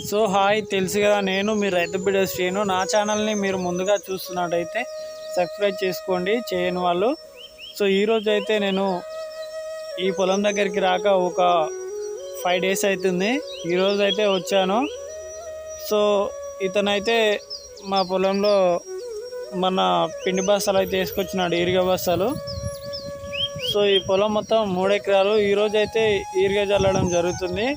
So hi, తెలుసు కదా నేను మీ రైతు బిడ్డ శ్రీను. నా ఛానల్ని మీరు ముందుగా చూస్తున్నట్టయితే సబ్స్క్రైబ్ చేసుకోండి చేయని వాళ్ళు. సో ఈరోజు అయితే నేను ఈ పొలం దగ్గరికి రాక ఒక 5 days అవుతుంది. ఈరోజు అయితే వచ్చాను. సో ఇతనైతే మా పొలంలో మన పిండి బస్తాలు అయితే వేసుకొచ్చినాడు, ఈరిగా బస్తాలు. సో ఈ పొలం మొత్తం 3 ఎకరాలు. ఈరోజు అయితే ఈరిగా చల్లడం జరుగుతుంది,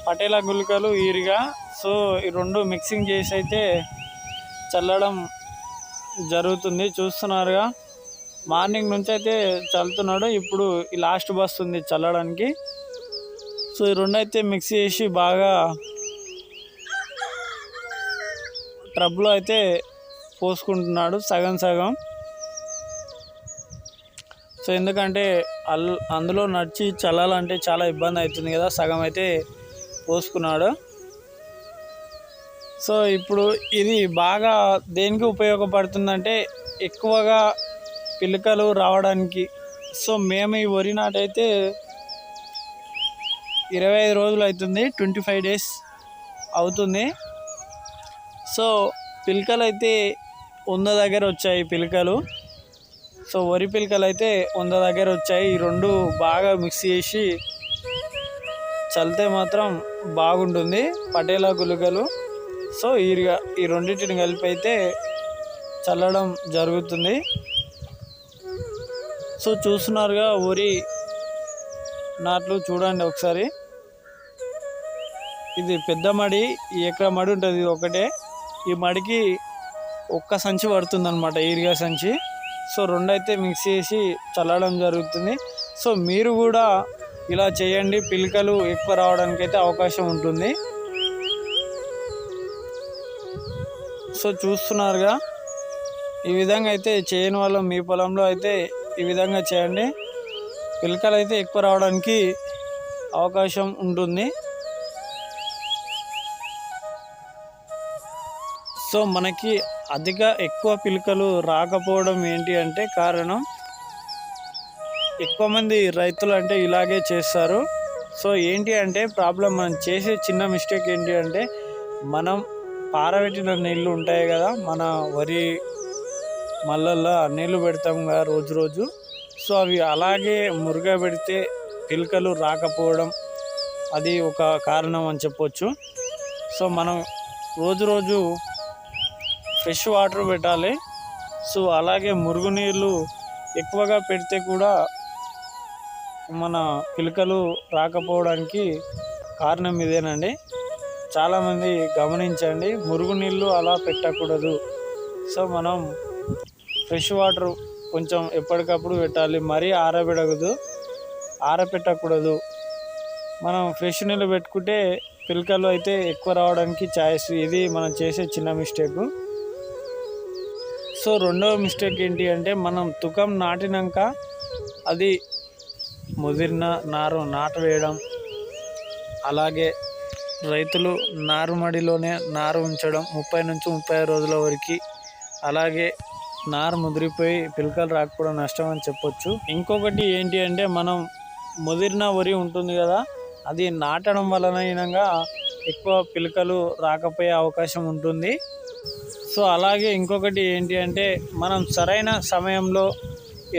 పటేలా గుళికలు ఈరిగా. సో ఈ రెండు మిక్సింగ్ చేసి అయితే చల్లడం జరుగుతుంది. చూస్తున్నారుగా, మార్నింగ్ నుంచి అయితే చల్లుతున్నాడు. ఇప్పుడు ఈ లాస్ట్ బస్ ఉంది చల్లడానికి. సో ఈ రెండు అయితే మిక్స్ చేసి బాగా ట్రబ్లో అయితే పోసుకుంటున్నాడు సగం సగం. సో ఎందుకంటే అందులో నడిచి చల్లాలంటే చాలా ఇబ్బంది అవుతుంది కదా, సగం అయితే పోసుకున్నాడు. సో ఇప్పుడు ఇది బాగా దేనికి ఉపయోగపడుతుందంటే ఎక్కువగా పిలకలు రావడానికి. సో మేము ఈ వరి నాటైతే 25 రోజులు అవుతుంది, 25 days అవుతుంది. సో పిలకలు అయితే 100 దగ్గర వచ్చాయి పిలకలు. సో వరి పిలకలు అయితే 100 దగ్గర వచ్చాయి. ఈ రెండు బాగా మిక్స్ చేసి చల్లితే మాత్రం బాగుంటుంది, పటేలా గుళికలు. సో ఈ రెండింటిని కలిపి అయితే చల్లడం జరుగుతుంది. సో చూస్తున్నారుగా వరి నాట్లు చూడండి ఒకసారి. ఇది పెద్ద మడి, ఈ ఎకరా మడి ఉంటుంది ఇది ఒకటే. ఈ మడికి ఒక్క సంచి పడుతుంది అనమాట, ఈరిగా సంచి. సో రెండు అయితే మిక్స్ చేసి చల్లడం జరుగుతుంది. సో మీరు కూడా ఇలా చేయండి, పిలకలు ఎక్కువ రావడానికి అయితే అవకాశం ఉంటుంది. సో చూస్తున్నారుగా, ఈ విధంగా అయితే చేయని వాళ్ళు మీ పొలంలో అయితే ఈ విధంగా చేయండి, పిలకలు అయితే ఎక్కువ రావడానికి అవకాశం ఉంటుంది. సో మనకి ఎక్కువ పిలకలు రాకపోవడం ఏంటి అంటే కారణం, ఎక్కువ మంది రైతులు అంటే ఇలాగే చేస్తారు. సో ఏంటి అంటే ప్రాబ్లం, మనం చేసే చిన్న మిస్టేక్ ఏంటి అంటే, మనం పారబెట్టిన నీళ్ళు ఉంటాయి కదా, మన వరి మళ్ళల్లో నీళ్ళు పెడతాం కదా రోజు. సో అవి అలాగే మురుగా పెడితే పిలకలు రాకపోవడం అది ఒక కారణం అని చెప్పొచ్చు. సో మనం రోజు ఫ్రెష్ వాటర్ పెట్టాలి. సో అలాగే మురుగునీళ్ళు ఎక్కువగా పెడితే కూడా మన పిలకలు రాకపోవడానికి కారణం ఇదేనండి. చాలామంది గమనించండి, మురుగునీళ్ళు అలా పెట్టకూడదు. సో మనం ఫ్రెష్ వాటర్ కొంచెం ఎప్పటికప్పుడు పెట్టాలి, మరీ ఆరబెట్టకూడదు. మనం ఫ్రెష్ నీళ్ళు పెట్టుకుంటే పిలకలు అయితే ఎక్కువ రావడానికి ఛాయిస్. ఇది మనం చేసే చిన్న మిస్టేక్. సో రెండవ మిస్టేక్ ఏంటి అంటే, మనం తుకం నాటినాక అది ముదిరిన నారు నాటవేయడం, అలాగే రైతులు నారుమడిలోనే నారు ఉంచడం 30 నుంచి 35 రోజుల వరకు. అలాగే నారు ముదిరిపోయి పిలకలు రాకపోవడం నష్టం అని చెప్పొచ్చు. ఇంకొకటి ఏంటి అంటే, మనం ముదిరిన వరి ఉంటుంది కదా, అది నాటడం వలన ఎక్కువ పిలకలు రాకపోయే అవకాశం ఉంటుంది. సో అలాగే ఇంకొకటి ఏంటి అంటే, మనం సరైన సమయంలో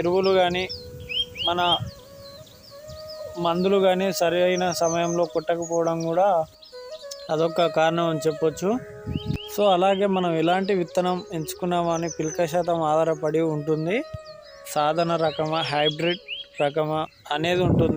ఎరువులు కానీ మన మందులు కానీ సరైన సమయంలో కొట్టకపోవడం కూడా అదొక కారణం అని చెప్పొచ్చు. సో అలాగే మనం ఎలాంటి విత్తనం ఎంచుకున్నామని పిలక శాతం ఆధారపడి ఉంటుంది. సాధారణ రకమా, హైబ్రిడ్ రకమా అనేది ఉంటుంది.